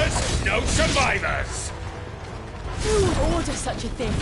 Survivors, no survivors! Who would order such a thing?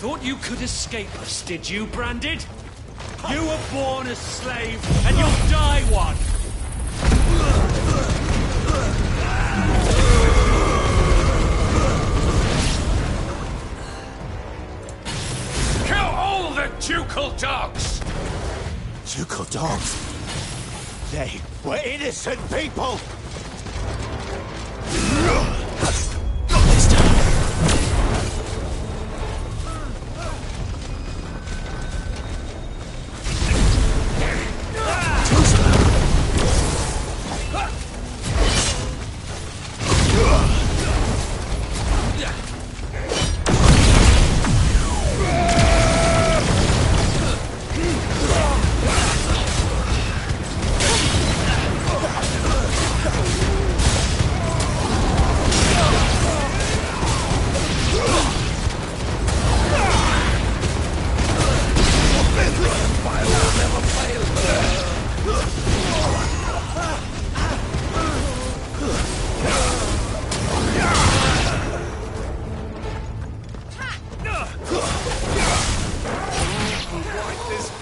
Thought you could escape us, did you, Branded? You were born a slave, and you'll die one! Kill all the ducal dogs! Ducal dogs? They were innocent people! Not this time!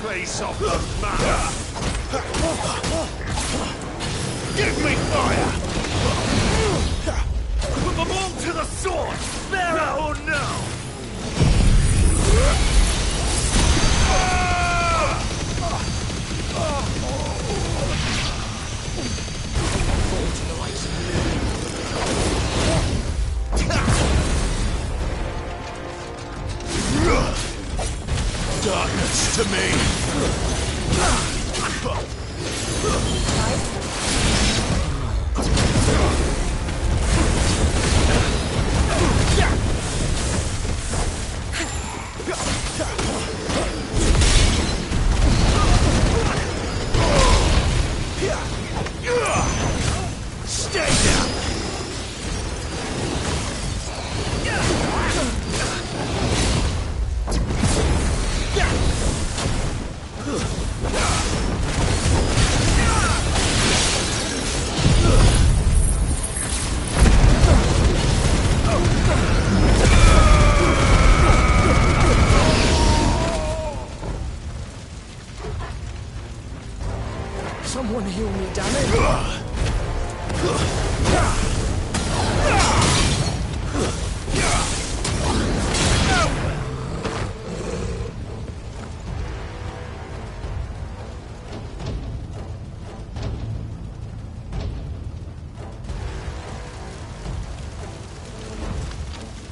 Place off the map! Give me fire! Put them all to the sword! Bearer or no! Darkness to me! Stay down! Someone heal me, damn it!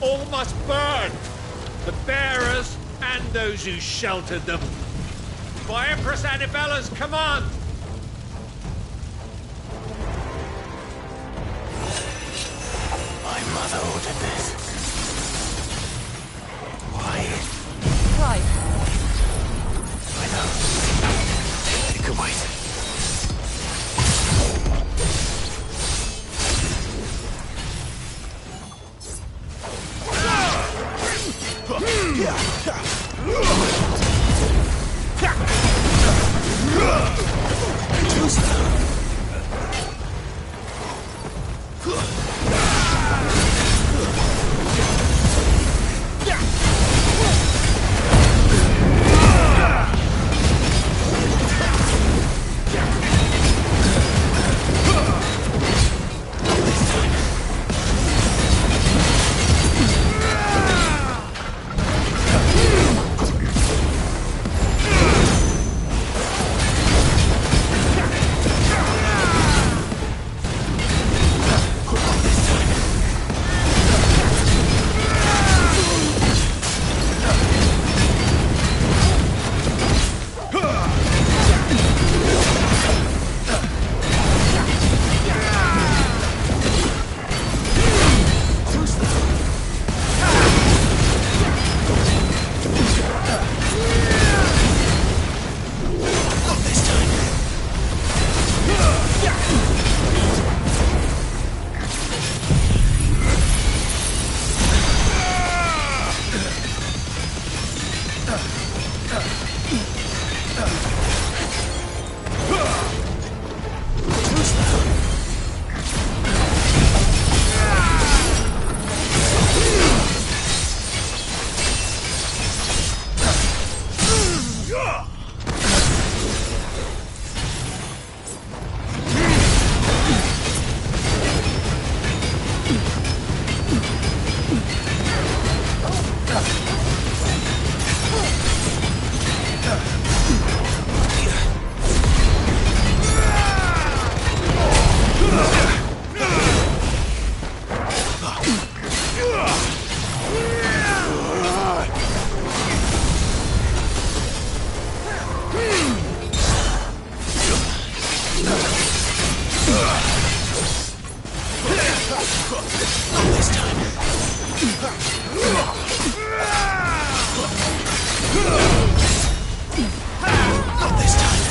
All must burn! The bearers and those who sheltered them. By Empress Annibella's command! My mother ordered this. Why? Clive. I know. It could wait. This time. Not this time.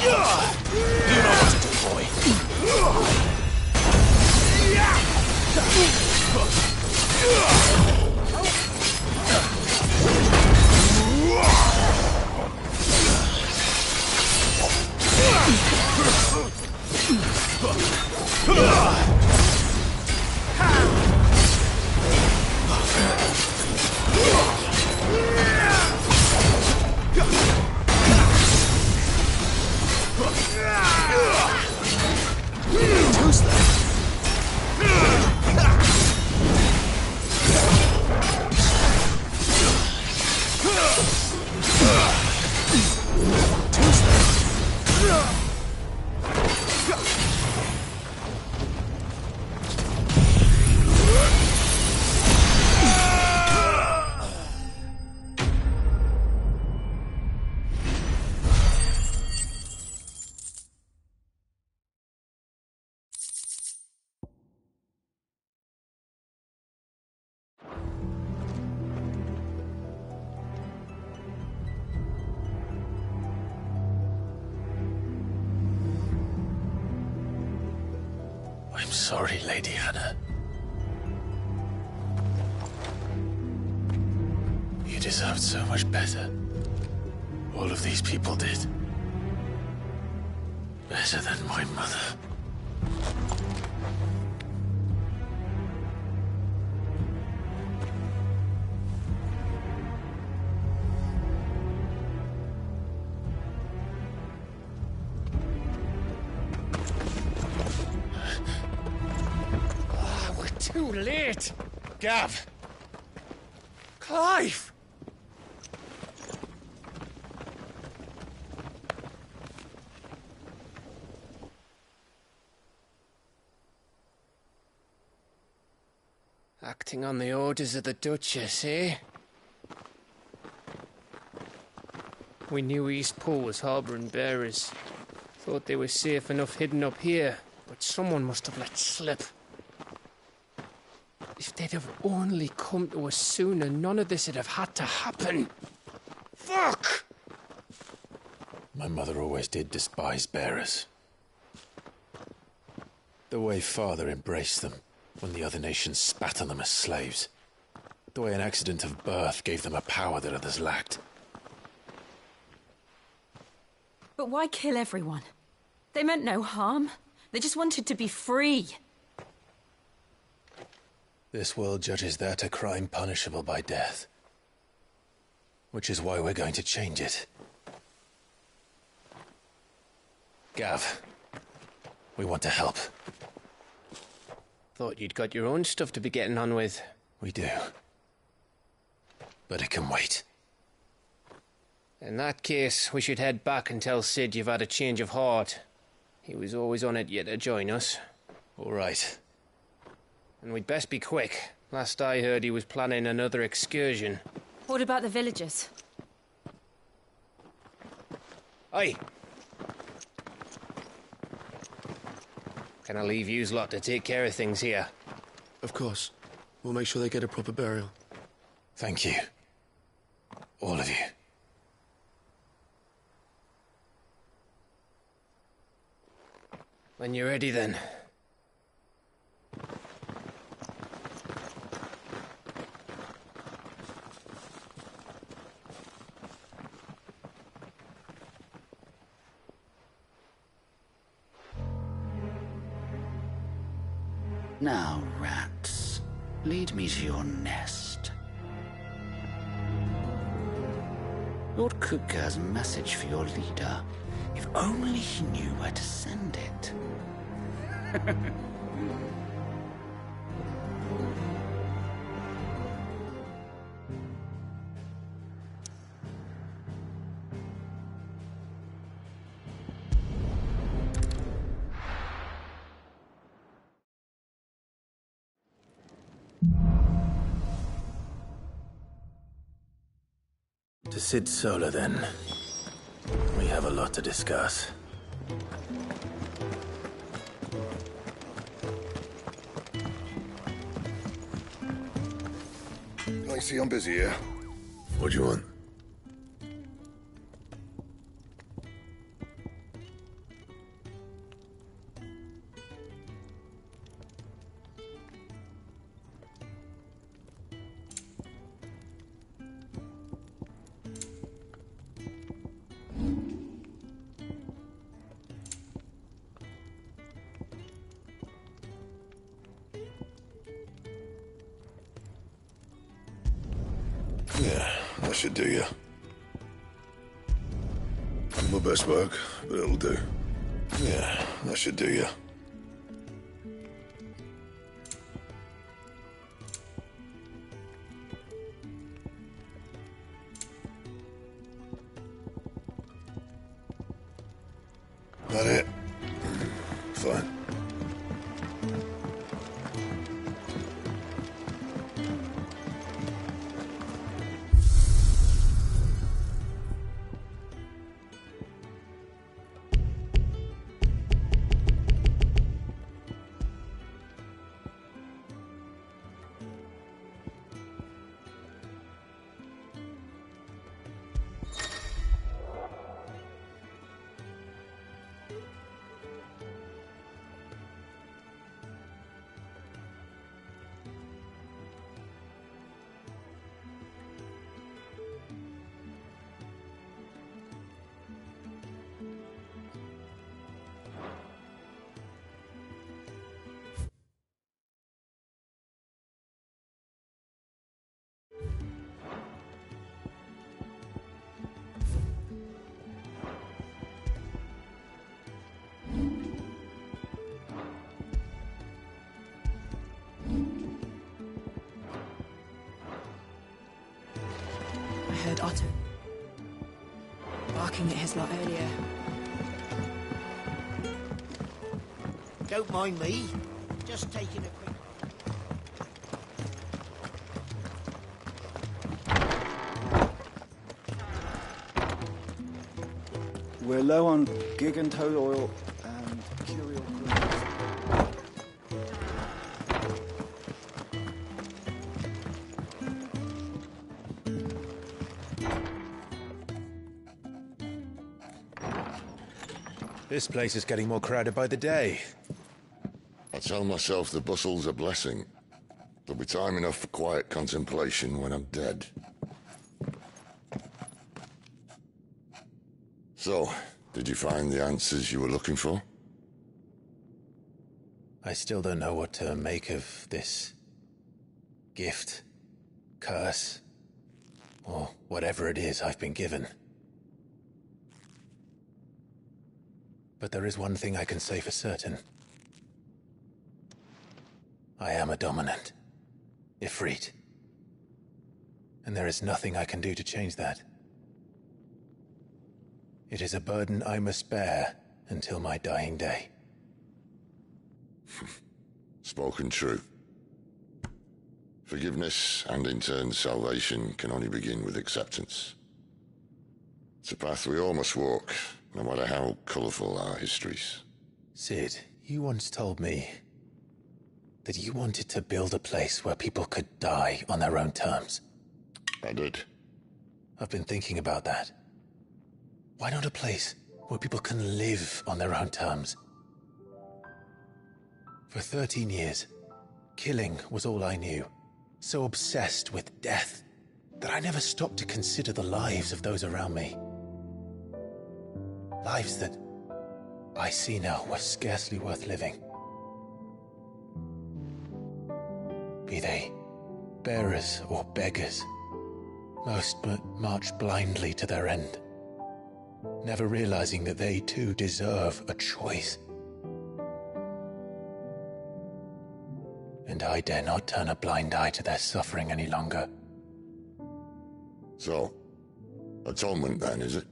You know what to do, boy. I'm sorry, Lady Hannah. You deserved so much better. All of these people did. Better than my mother. Too late! Gav! Clive! Acting on the orders of the Duchess, eh? We knew East Pool was harbouring bearers. Thought they were safe enough hidden up here, but someone must have let slip. If they'd have only come to us sooner, none of this would have had to happen. Fuck! My mother always did despise bearers. The way Father embraced them when the other nations spat on them as slaves. The way an accident of birth gave them a power that others lacked. But why kill everyone? They meant no harm. They just wanted to be free. This world judges that a crime punishable by death. Which is why we're going to change it. Gav, we want to help. Thought you'd got your own stuff to be getting on with. We do. But it can wait. In that case, we should head back and tell Sid you've had a change of heart. He was always on it yet to join us. All right. And we'd best be quick. Last I heard, he was planning another excursion. What about the villagers? Aye. Can I leave yous lot to take care of things here? Of course. We'll make sure they get a proper burial. Thank you. All of you. When you're ready, then. Now, rats, lead me to your nest. Lord Kuka has a message for your leader. If only he knew where to send it. To Sid Solar, then. We have a lot to discuss. see I'm busy here. What do you want? Yeah, that should do you. My best work, but it'll do. Yeah, that should do you. That it? Fine. I heard Otto barking at his lot earlier. Don't mind me. Just taking a quick... We're low on gig and toad oil and curial greens. This place is getting more crowded by the day. I tell myself the bustle's a blessing. There'll be time enough for quiet contemplation when I'm dead. So, did you find the answers you were looking for? I still don't know what to make of this gift, curse, or whatever it is I've been given. But there is one thing I can say for certain. I am a dominant, Ifrit. And there is nothing I can do to change that. It is a burden I must bear until my dying day. Spoken true. Forgiveness and in turn salvation can only begin with acceptance. It's a path we all must walk, no matter how colourful our histories. Sid, you once told me that you wanted to build a place where people could die on their own terms. I did. I've been thinking about that. Why not a place where people can live on their own terms? For 13 years, killing was all I knew. So obsessed with death that I never stopped to consider the lives of those around me. Lives that I see now were scarcely worth living. Be they bearers or beggars, most march blindly to their end, never realizing that they too deserve a choice. And I dare not turn a blind eye to their suffering any longer. So, atonement then, is it?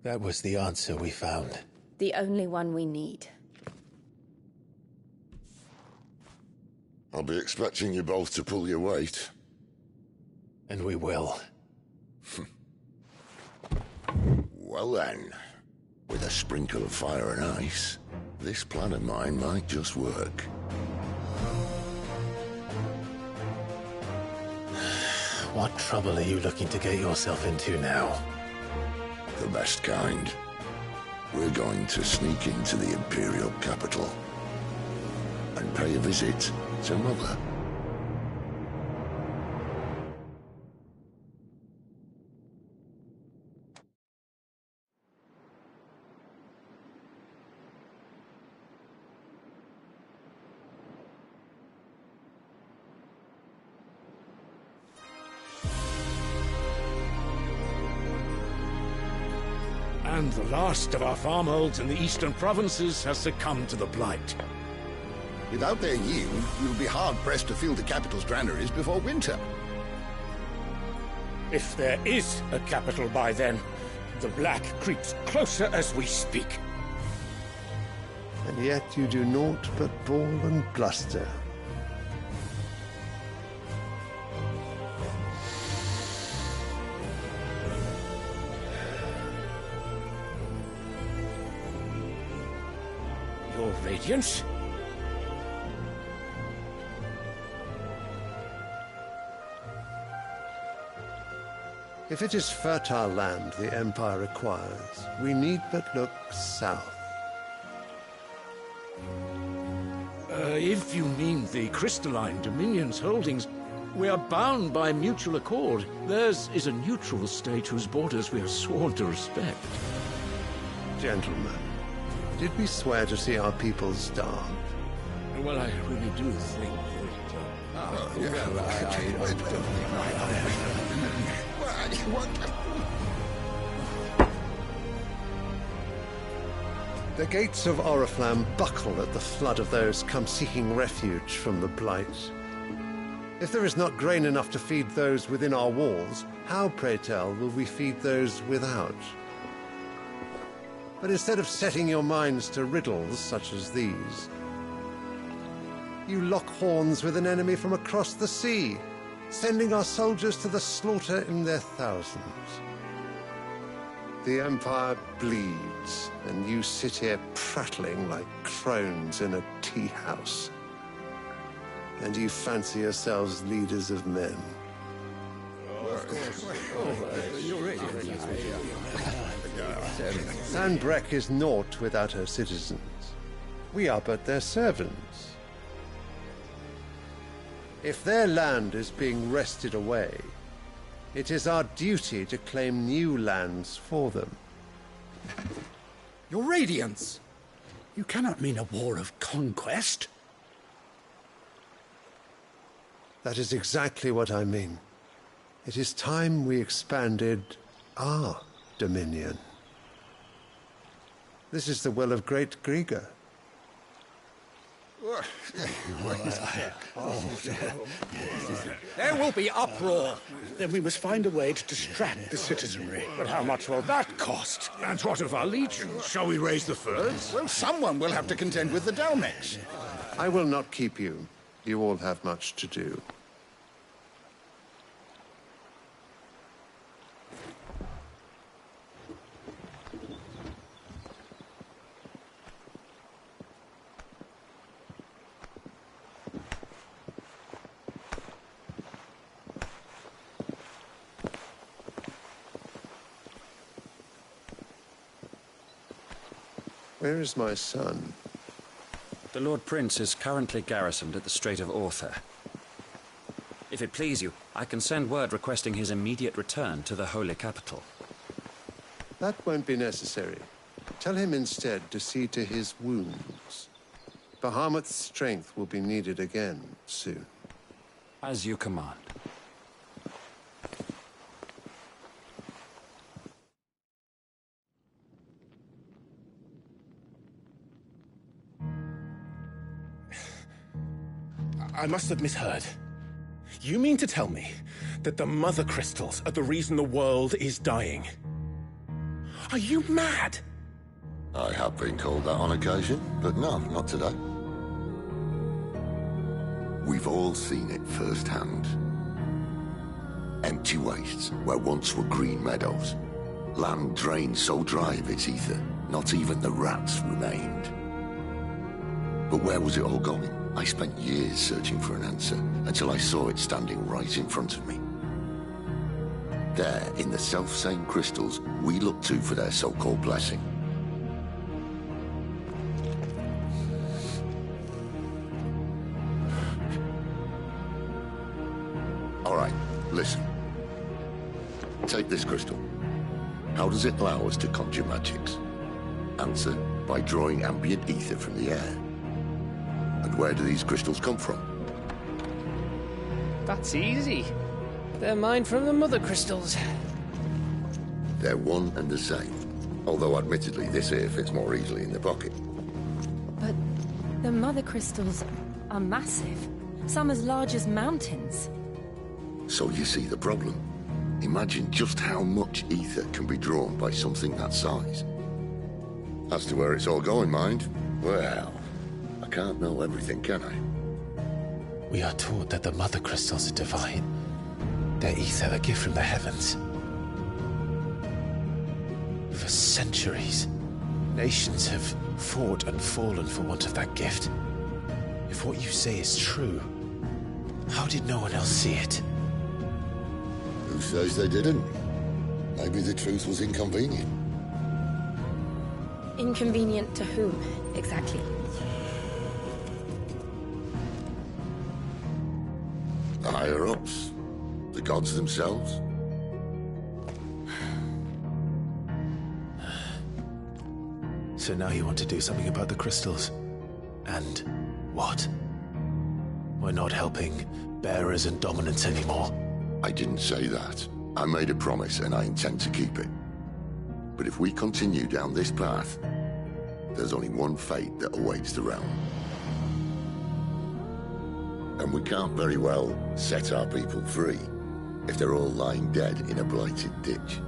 That was the answer we found. The only one we need. I'll be expecting you both to pull your weight. And we will. Well then, with a sprinkle of fire and ice, this plan of mine might just work. What trouble are you looking to get yourself into now? The best kind. We're going to sneak into the Imperial capital and pay a visit to Mother. And the last of our farmholds in the eastern provinces has succumbed to the blight. Without their yield, we'll be hard-pressed to fill the capital's granaries before winter. If there is a capital by then, the black creeps closer as we speak. And yet you do naught but bawl and bluster. Your Radiance? If it is fertile land the Empire requires, we need but look south. If you mean the crystalline Dominion's holdings, we are bound by mutual accord. Theirs is a neutral state whose borders we are sworn to respect. Gentlemen, did we swear to see our people starve? Well, I really do think The gates of Oriflamme buckle at the flood of those come seeking refuge from the Blight. If there is not grain enough to feed those within our walls, how, pray tell, will we feed those without? But instead of setting your minds to riddles such as these, you lock horns with an enemy from across the sea, sending our soldiers to the slaughter in their thousands. The Empire bleeds, and you sit here prattling like crones in a tea-house. And you fancy yourselves leaders of men. Sandbreck is naught without her citizens. We are but their servants. If their land is being wrested away, it is our duty to claim new lands for them. Your Radiance! You cannot mean a war of conquest. That is exactly what I mean. It is time we expanded our dominion. This is the will of great Grieger. There will be uproar. Then we must find a way to distract the citizenry. But how much will that cost? And what of our legions? Shall we raise the furs? Well, someone will have to contend with the Dalmex. I will not keep you. You all have much to do. Where is my son? The Lord Prince is currently garrisoned at the Strait of Author. If it please you, I can send word requesting his immediate return to the Holy Capital. That won't be necessary. Tell him instead to see to his wounds. Bahamut's strength will be needed again soon. As you command. I must have misheard. You mean to tell me that the Mother Crystals are the reason the world is dying? Are you mad? I have been called that on occasion, but no, not today. We've all seen it firsthand. Empty wastes where once were green meadows. Land drained so dry of its ether, not even the rats remained. But where was it all going? I spent years searching for an answer, until I saw it standing right in front of me. there in the self-same crystals we look to for their so-called blessing. All right, listen. Take this crystal. How does it allow us to conjure magics? Answer, by drawing ambient ether from the air. And where do these crystals come from? That's easy. They're mined from the mother crystals. They're one and the same. Although admittedly this here fits more easily in the pocket. But the mother crystals are massive. Some as large as mountains. So you see the problem. Imagine just how much ether can be drawn by something that size. As to where it's all going, mind, well, I can't know everything, can I? We are taught that the mother crystals are divine. Their ether a gift from the heavens. For centuries, nations have fought and fallen for want of that gift. If what you say is true, how did no one else see it? Who says they didn't? Maybe the truth was inconvenient. Inconvenient to whom, exactly? The higher-ups? The gods themselves? So now you want to do something about the crystals? And what? We're not helping bearers and dominants anymore. I didn't say that. I made a promise and I intend to keep it. But if we continue down this path, there's only one fate that awaits the realm. And we can't very well set our people free if they're all lying dead in a blighted ditch.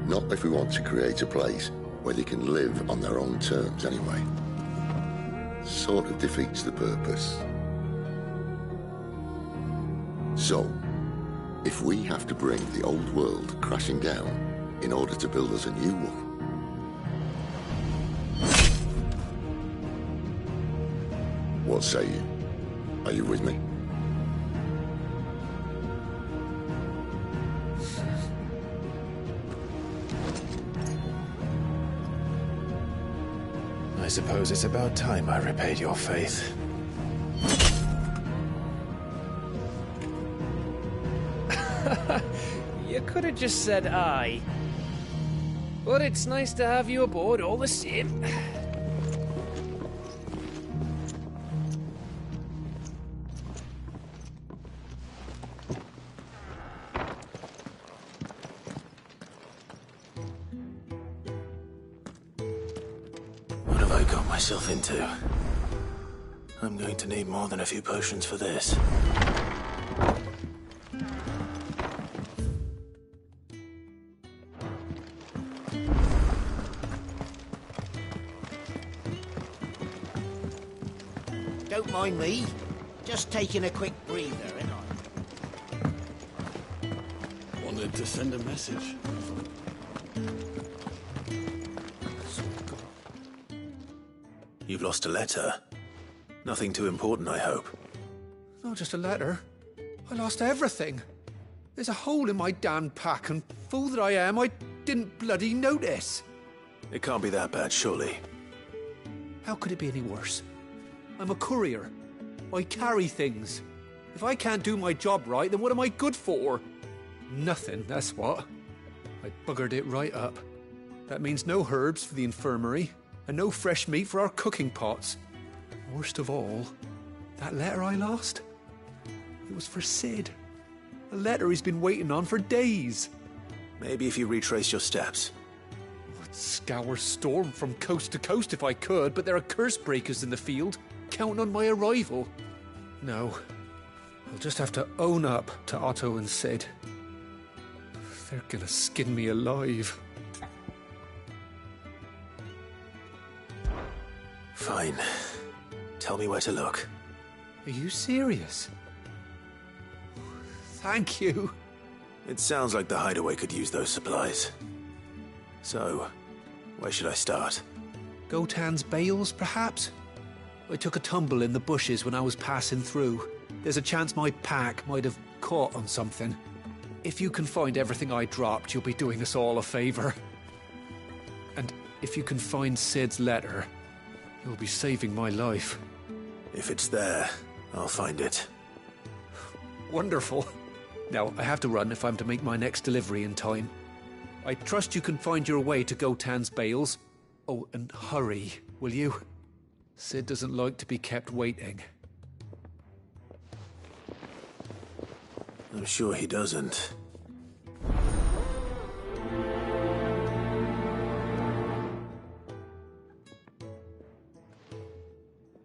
Not if we want to create a place where they can live on their own terms anyway. Sort of defeats the purpose. So, if we have to bring the old world crashing down in order to build us a new one, what say you? Are you with me? I suppose it's about time I repaid your faith. You could have just said aye. But it's nice to have you aboard all the same. What have I got myself into? I'm going to need more than a few potions for this. Don't mind me. Just taking a quick breather, ain't I? Wanted to send a message. You've lost a letter. Nothing too important, I hope. Not just a letter. I lost everything. There's a hole in my damn pack, and fool that I am, I didn't bloody notice. It can't be that bad, surely. How could it be any worse? I'm a courier. I carry things. If I can't do my job right, then what am I good for? Nothing, that's what. I buggered it right up. That means no herbs for the infirmary, and no fresh meat for our cooking pots. Worst of all, that letter I lost? It was for Sid. A letter he's been waiting on for days. Maybe if you retrace your steps. I'd scour Storm from coast to coast if I could, but there are curse breakers in the field, counting on my arrival. No, I'll just have to own up to Otto and Sid. They're gonna skin me alive. Fine. Tell me where to look. Are you serious? Thank you. It sounds like the hideaway could use those supplies. So, where should I start? Gotan's bales, perhaps? I took a tumble in the bushes when I was passing through. There's a chance my pack might have caught on something. If you can find everything I dropped, you'll be doing us all a favor. And if you can find Sid's letter, you'll be saving my life. If it's there, I'll find it. Wonderful. Now, I have to run if I'm to make my next delivery in time. I trust you can find your way to Gotan's bales. Oh, and hurry, will you? Sid doesn't like to be kept waiting. I'm sure he doesn't.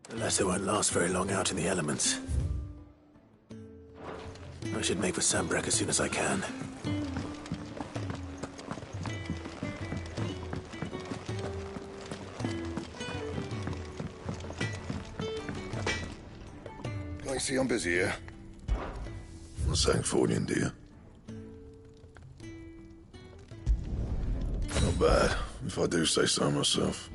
The letter won't last very long out in the elements. I should make for Sambrek as soon as I can. I see I'm busy here. What's saying for you, dear? Not bad, if I do say so myself.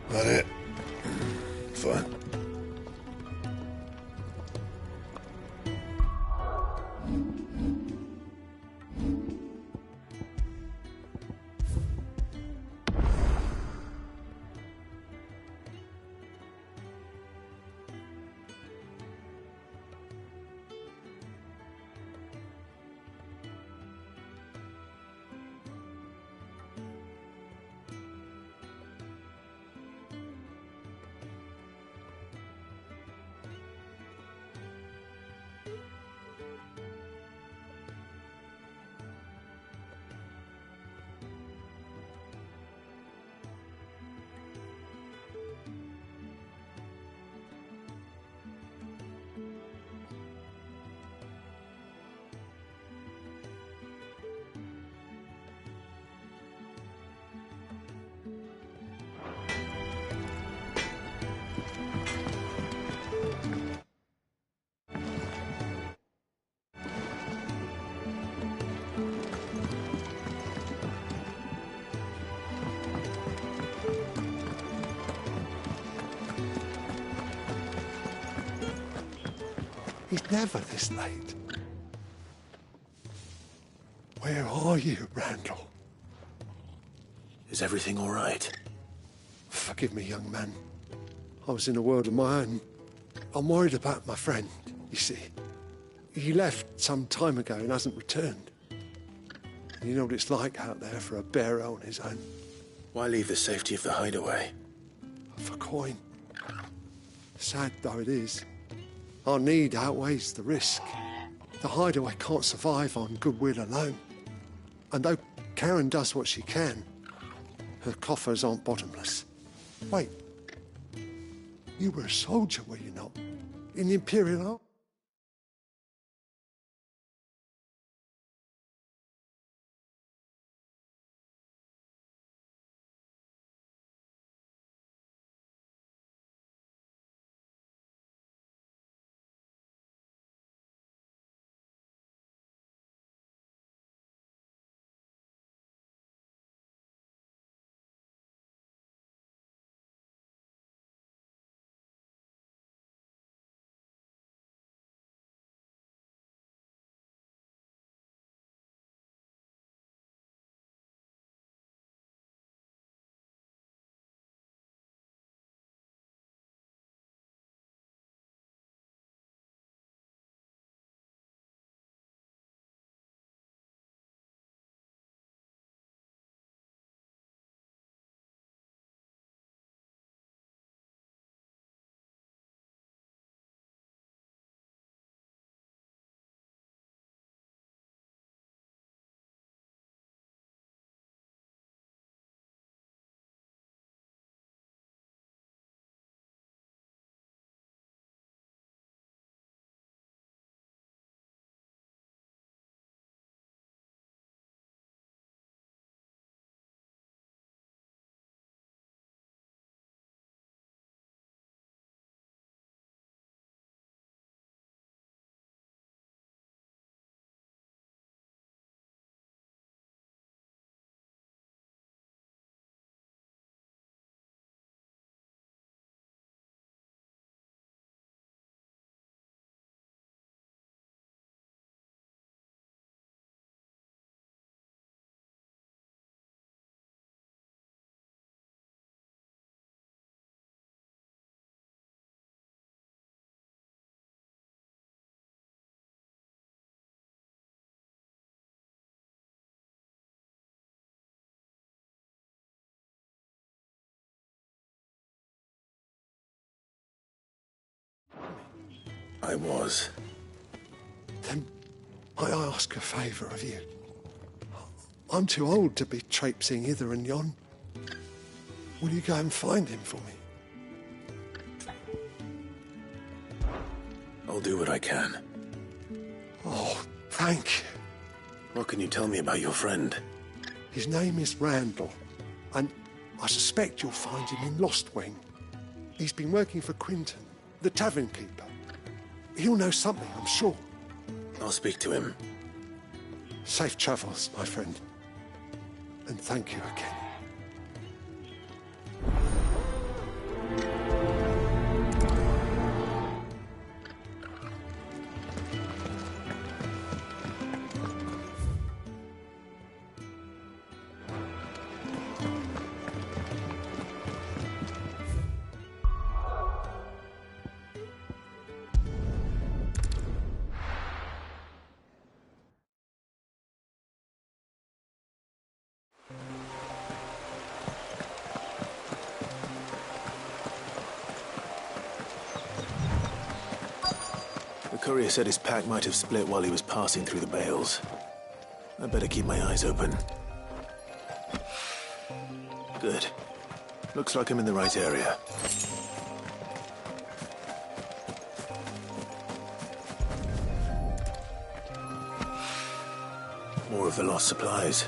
That it? Fine. He's never this late. Where are you, Randall? Is everything all right? Forgive me, young man. I was in a world of my own. I'm worried about my friend, you see. He left some time ago and hasn't returned. And you know what it's like out there for a bearer on his own. Why leave the safety of the hideaway? For coin. Sad though it is, our need outweighs the risk. The hideaway can't survive on goodwill alone. And though Karen does what she can, her coffers aren't bottomless. Wait, you were a soldier, were you not? In the Imperial Army? I was. Then might I ask a favour of you? I'm too old to be traipsing hither and yon. Will you go and find him for me? I'll do what I can. Oh, thank you. What can you tell me about your friend? His name is Randall, and I suspect you'll find him in Lost Wing. He's been working for Quinton, the tavern keeper. He'll know something, I'm sure. I'll speak to him. Safe travels, my friend. And thank you again. The courier said his pack might have split while he was passing through the bales. I better keep my eyes open. Good. Looks like I'm in the right area. More of the lost supplies.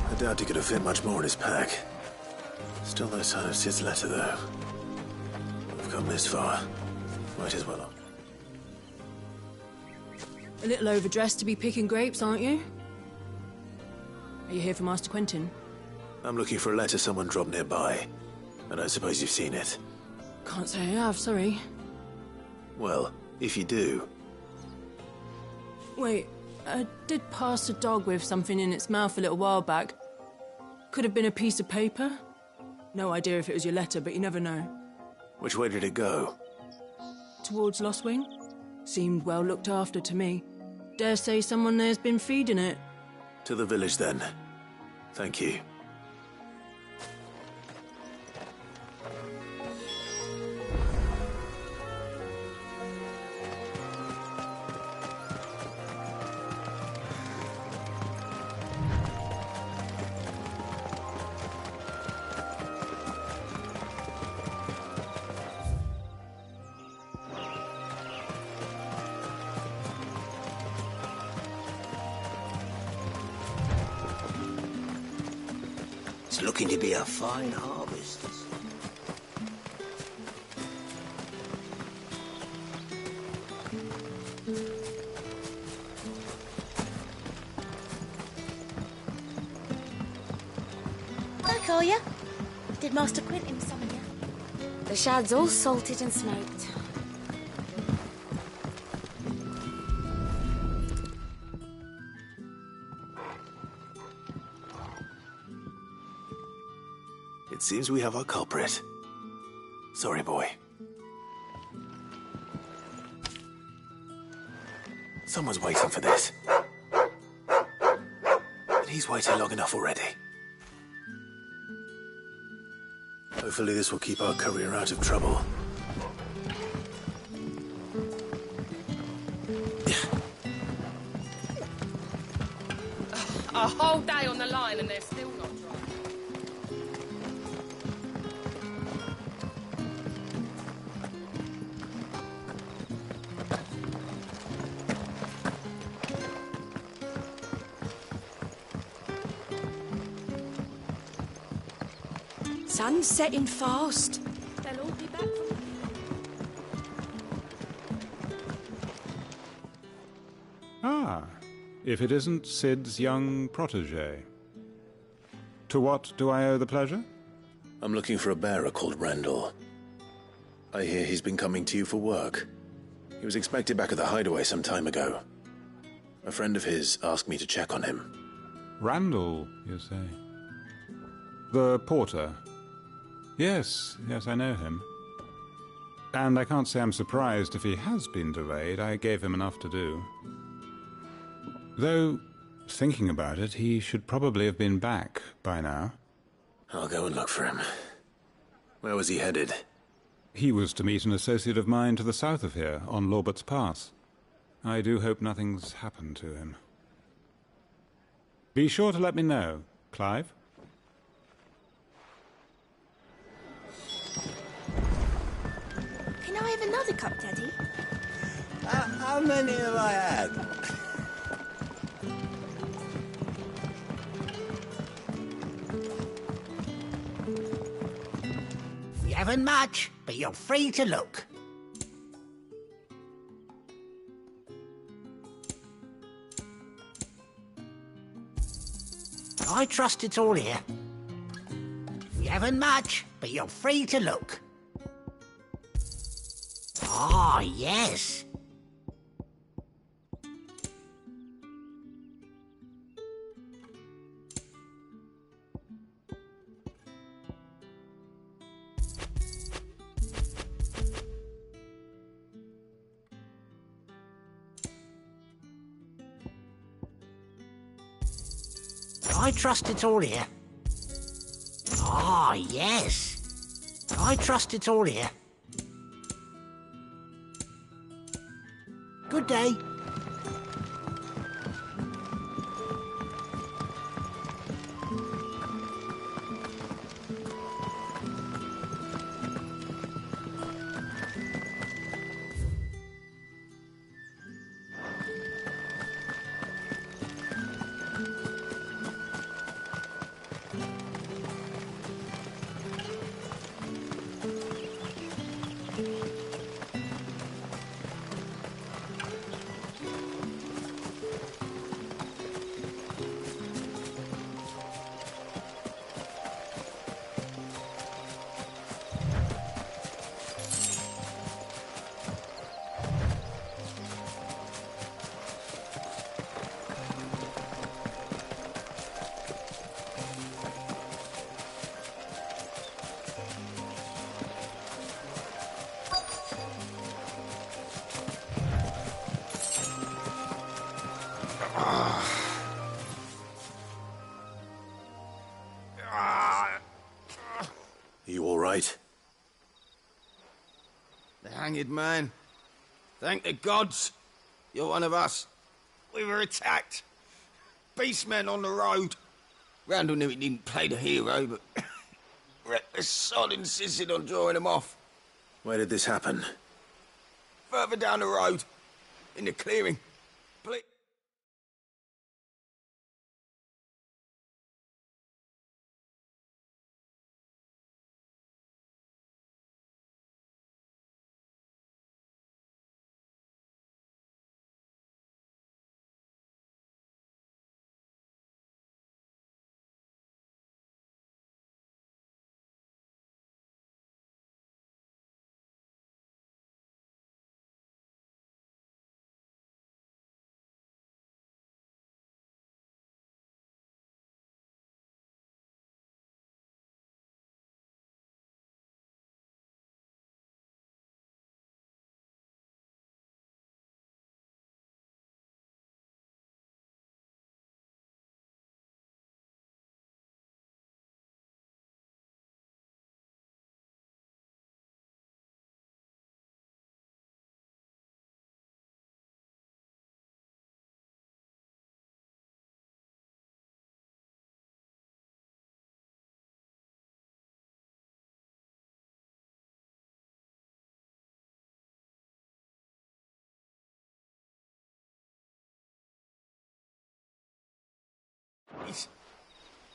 I doubt he could have fit much more in his pack. Still no sign of Sid's letter, though. We've come this far. Might as well. A little overdressed to be picking grapes, aren't you? Are you here for Master Quentin? I'm looking for a letter someone dropped nearby. I don't suppose you've seen it. Can't say I have, sorry. Well, if you do... Wait, I did pass a dog with something in its mouth a little while back. Could have been a piece of paper. No idea if it was your letter, but you never know. Which way did it go? Towards Lost Wing? Seemed well looked after to me. Dare say someone there's been feeding it. To the village, then. Thank you. It's looking to be a fine harvest. Hi, Collier. Did Master Quentin summon you? The shad's all salted and smoked. It seems we have our culprit. Sorry, boy. Someone's waiting for this. And he's waited long enough already. Hopefully this will keep our courier out of trouble. A whole day on the line and they're still not dry. Sun's setting fast. They'll all be back from... Ah, if it isn't Sid's young protege. To what do I owe the pleasure? I'm looking for a bearer called Randall. I hear he's been coming to you for work. He was expected back at the hideaway some time ago. A friend of his asked me to check on him. Randall, you say? The porter? Yes, I know him. And I can't say I'm surprised if he has been delayed. I gave him enough to do. Though, thinking about it, he should probably have been back by now. I'll go and look for him. Where was he headed? He was to meet an associate of mine to the south of here, on Lorbert's Pass. I do hope nothing's happened to him. Be sure to let me know, Clive. Can I have another cup, Daddy? How many have I had? You haven't much, but you're free to look. I trust it's all here. You haven't much, but you're free to look. Ah, yes. I trust it's all here. Ah, yes. I trust it's all here. Good day. You all right? The hanged man. Thank the gods. You're one of us. We were attacked. Beastmen on the road. Randall knew he didn't play the hero, but reckless sod insisted on drawing him off. Where did this happen? Further down the road. In the clearing. Please.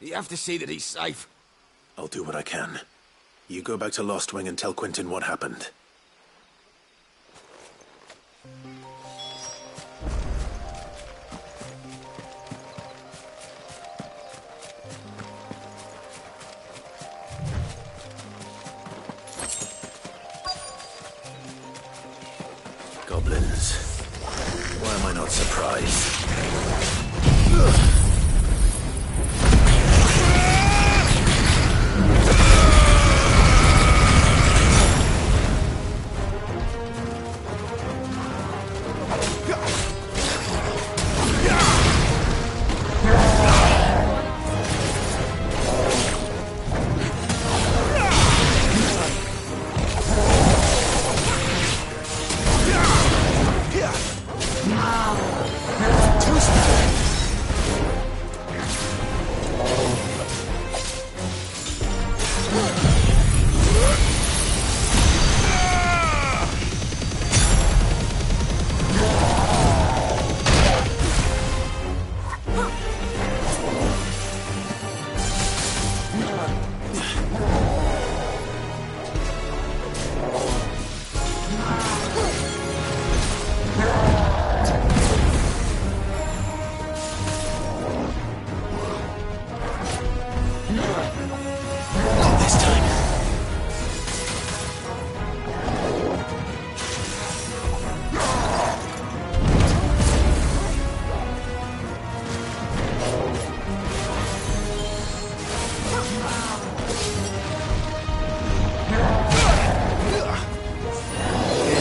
You have to see that he's safe. I'll do what I can. You go back to Lost Wing and tell Quentin what happened. Goblins. Why am I not surprised?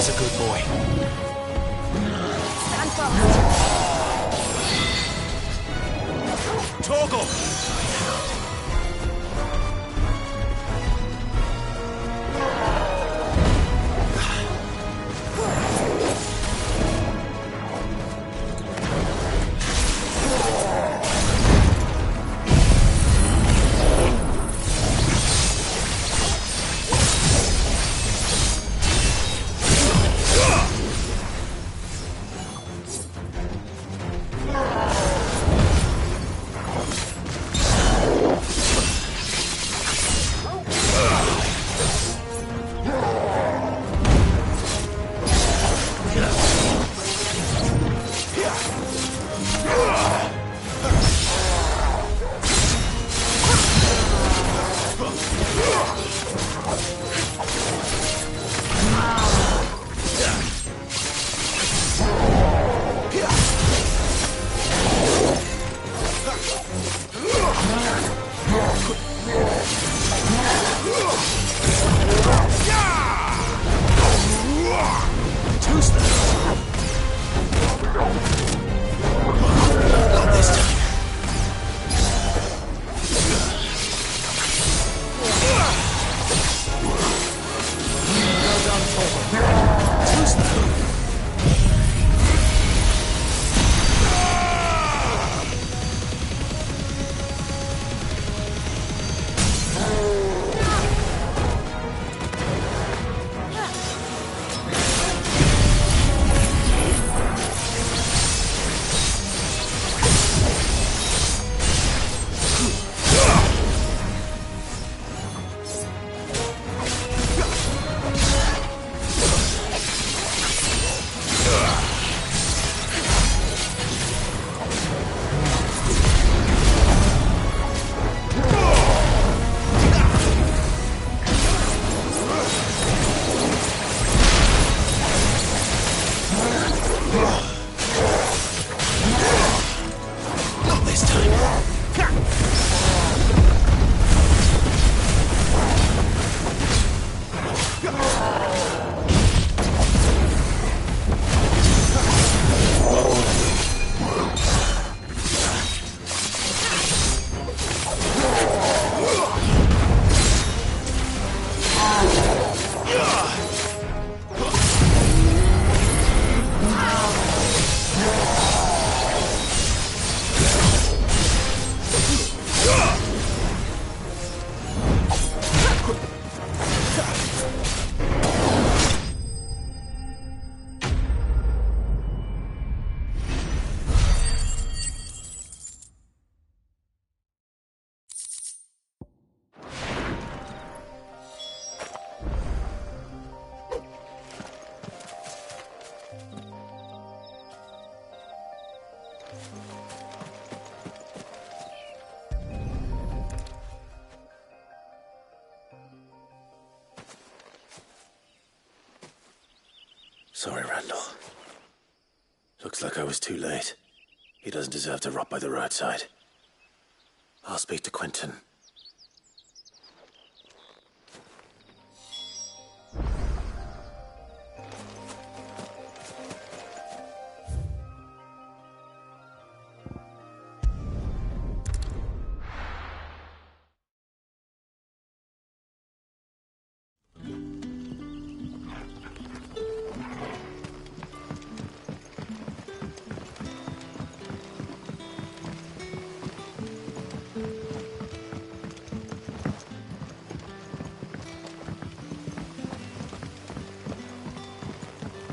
That's a good boy. Stand fast. Torgal! Sorry, Randall. Looks like I was too late. He doesn't deserve to rot by the roadside. I'll speak to Quentin.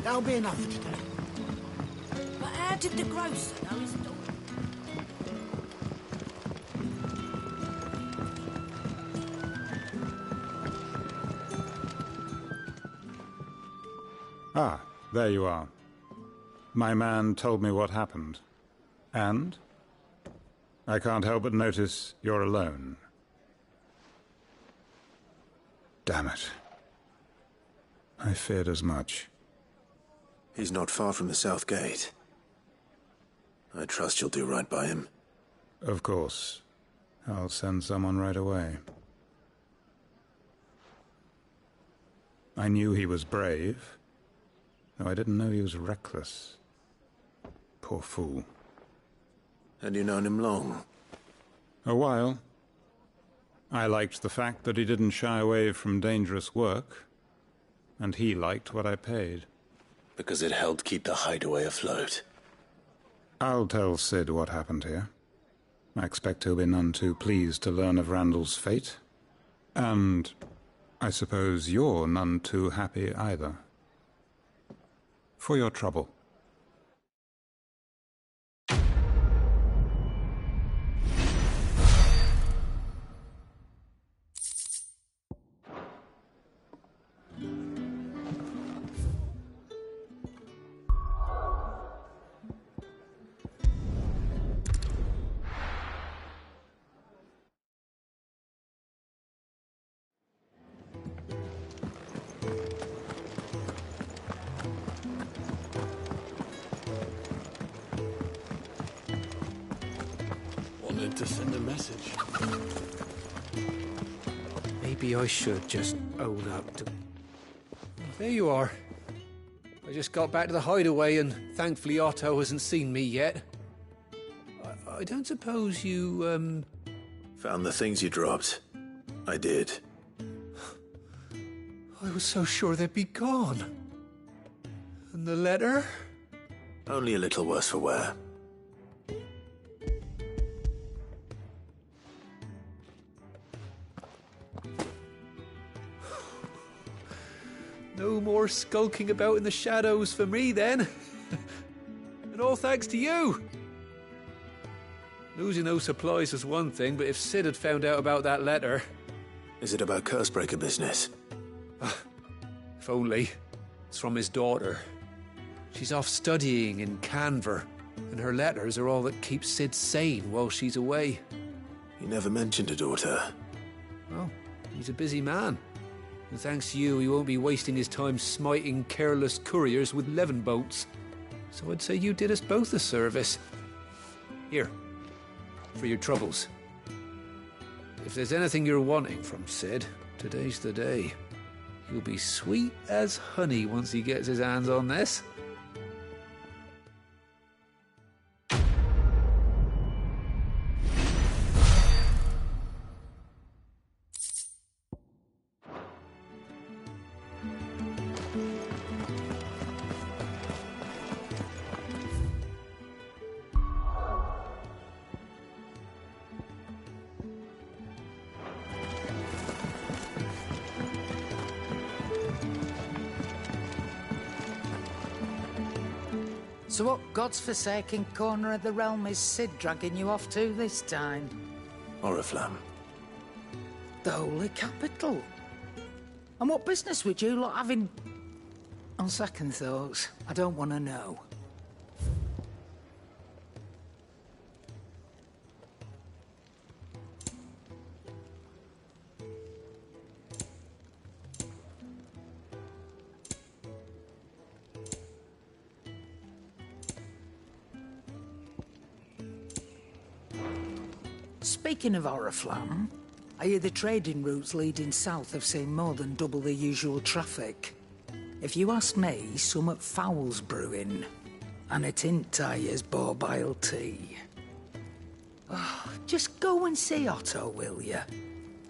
That'll be enough for today. But how did the grocer know his daughter? Ah, there you are. My man told me what happened. And? I can't help but notice you're alone. Damn it. I feared as much. He's not far from the South Gate. I trust you'll do right by him. Of course. I'll send someone right away. I knew he was brave, though I didn't know he was reckless. Poor fool. Had you known him long? A while. I liked the fact that he didn't shy away from dangerous work, and he liked what I paid. Because it helped keep the hideaway afloat. I'll tell Sid what happened here. I expect he'll be none too pleased to learn of Randall's fate. And I suppose you're none too happy either. For your trouble. To send a message. Maybe I should just own up to... There you are. I just got back to the hideaway and thankfully Otto hasn't seen me yet. I don't suppose you, Found the things you dropped. I did. I was so sure they'd be gone. And the letter? Only a little worse for wear. No more skulking about in the shadows for me, then. And all thanks to you. Losing those supplies was one thing, but if Sid had found out about that letter... Is it about Cursebreaker business? If only. It's from his daughter. She's off studying in Canver, and her letters are all that keeps Sid sane while she's away. He never mentioned a daughter. Well, he's a busy man. And thanks to you, he won't be wasting his time smiting careless couriers with levin boats. So I'd say you did us both a service. Here, for your troubles. If there's anything you're wanting from Sid, today's the day. He'll be sweet as honey once he gets his hands on this. So what god's-forsaken corner of the realm is Sid dragging you off to this time? Oriflamme. The Holy Capital. And what business would you lot have in... On second thoughts, I don't want to know. Speaking of Oriflamme, I hear the trading routes leading south have seen more than double the usual traffic. If you ask me, summat foul's brewing. And a tint tires borbile tea. Oh, just go and see Otto, will you?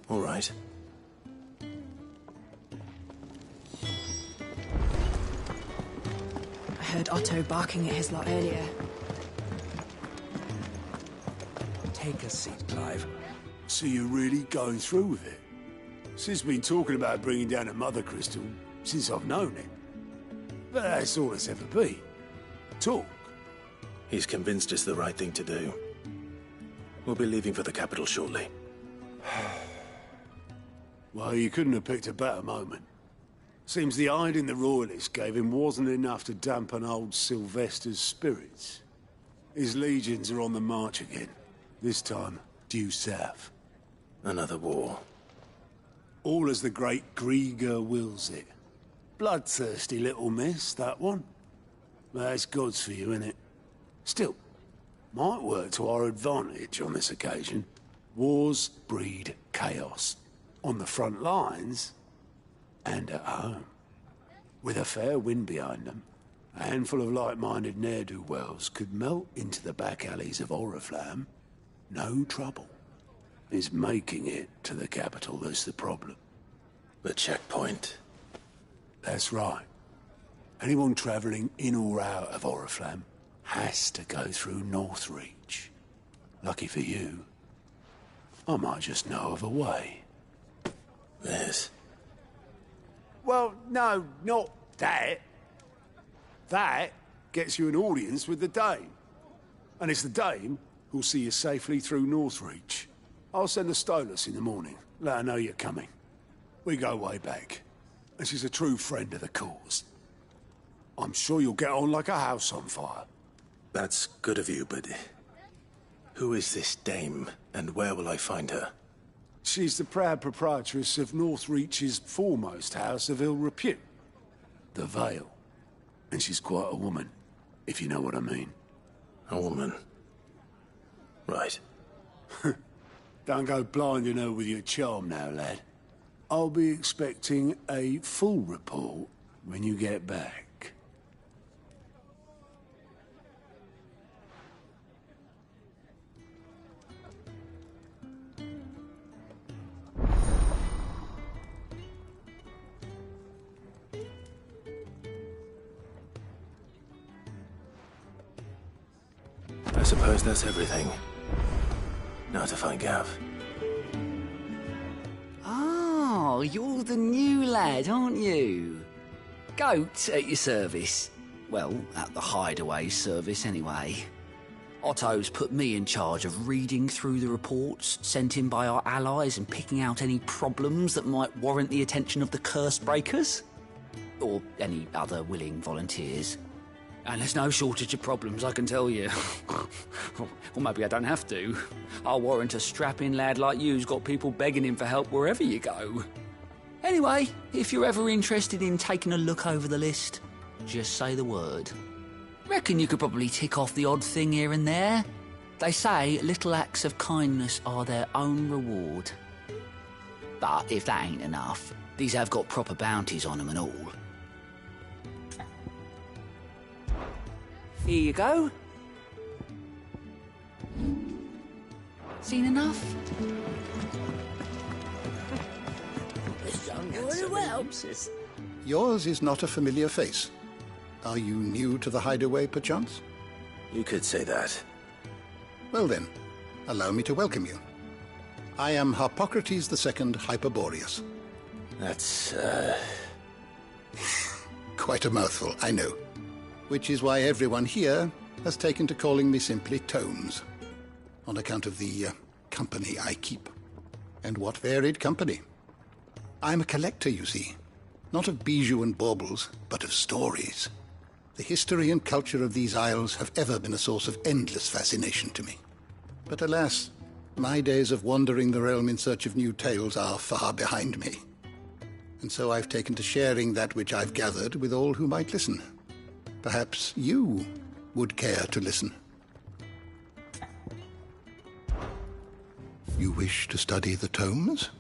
All right. I heard Otto barking at his lot earlier. Take a seat, Clive. So you're really going through with it? Sid's been talking about bringing down a mother crystal since I've known him. But that's all it's ever been. Talk. He's convinced it's the right thing to do. We'll be leaving for the capital shortly. Well, you couldn't have picked a better moment. Seems the hiding the Royalists gave him wasn't enough to dampen old Sylvester's spirits. His legions are on the march again. This time, due south. Another war. All as the great Grieger wills it. Bloodthirsty little miss, that one. That's God's for you, innit? Still, might work to our advantage on this occasion. Wars breed chaos. On the front lines, and at home. With a fair wind behind them, A handful of like-minded ne'er-do-wells could melt into the back alleys of Oriflamme. No trouble. It's making it to the capital that's the problem. The checkpoint. That's right. Anyone travelling in or out of Oriflamme has to go through Northreach. Lucky for you, I might just know of a way. Yes. Well, no, not that. That gets you an audience with the Dame. And it's the Dame who'll see you safely through Northreach. I'll send the Stolas in the morning. Let her know you're coming. We go way back. And she's a true friend of the cause. I'm sure you'll get on like a house on fire. That's good of you, but who is this dame, and where will I find her? She's the proud proprietress of Northreach's foremost house of ill repute, the Vale. And she's quite a woman, if you know what I mean. A woman? Right. Don't go blinding her with your charm now, lad. I'll be expecting a full report when you get back. I suppose that's everything. Now to find Gav. Oh, you're the new lad, aren't you? Goat at your service. Well, at the hideaway service, anyway. Otto's put me in charge of reading through the reports sent in by our allies and picking out any problems that might warrant the attention of the curse breakers. Or any other willing volunteers. And there's no shortage of problems, I can tell you. Or maybe I don't have to. I'll warrant a strapping lad like you's got people begging him for help wherever you go. Anyway, if you're ever interested in taking a look over the list, just say the word. Reckon you could probably tick off the odd thing here and there. They say little acts of kindness are their own reward. But if that ain't enough, these have got proper bounties on them and all. Here you go. Seen enough? Yours is not a familiar face. Are you new to the hideaway, perchance? You could say that. Well then, allow me to welcome you. I am Harpocrates II Hyperboreus. That's, Quite a mouthful, I know. Which is why everyone here has taken to calling me simply Tomes, on account of the company I keep. And what varied company. I'm a collector, you see. Not of bijou and baubles, but of stories. The history and culture of these isles have ever been a source of endless fascination to me. But alas, my days of wandering the realm in search of new tales are far behind me. And so I've taken to sharing that which I've gathered with all who might listen. Perhaps you would care to listen. You wish to study the tomes?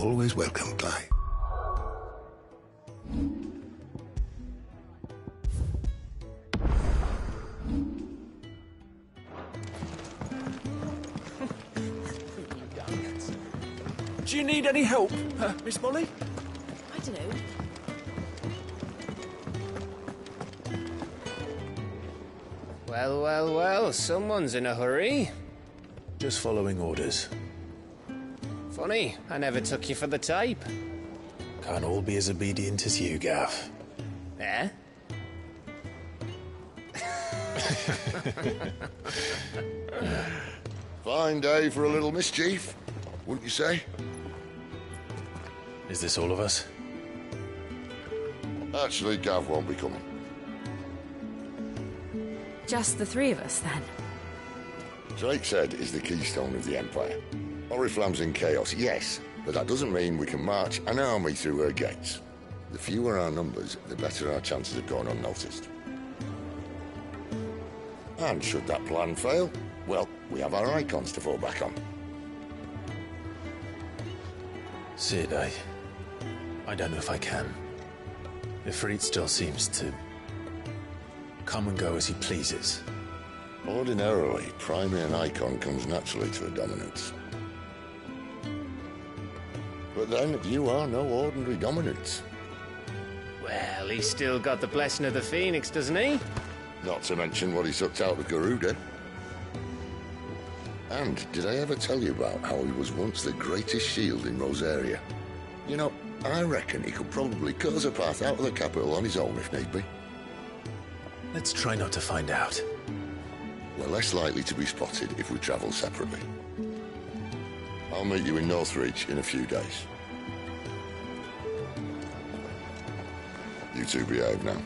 always welcome, Clyde. Do you need any help, Miss Molly? I don't know. Well, well, well, someone's in a hurry. Just following orders. Funny, I never took you for the type. Can't all be as obedient as you, Gav. Eh? Fine day for a little mischief, wouldn't you say? Is this all of us? Actually, Gav won't be coming. Just the three of us, then. Drake said is the keystone of the Empire. Oriflamme's in chaos, yes, but that doesn't mean we can march an army through her gates. The fewer our numbers, the better our chances of going unnoticed. And should that plan fail, well, we have our icons to fall back on. Sid, I don't know if I can. Ifrit still seems to come and go as he pleases. Ordinarily, priming an icon comes naturally to a dominance. But then, you are no ordinary dominance. Well, he's still got the blessing of the Phoenix, doesn't he? Not to mention what he sucked out of Garuda. And did I ever tell you about how he was once the greatest shield in Rosaria? You know, I reckon he could probably cut us a path out of the capital on his own if need be. Let's try not to find out. We're less likely to be spotted if we travel separately. I'll meet you in Northreach in a few days. You two behave now.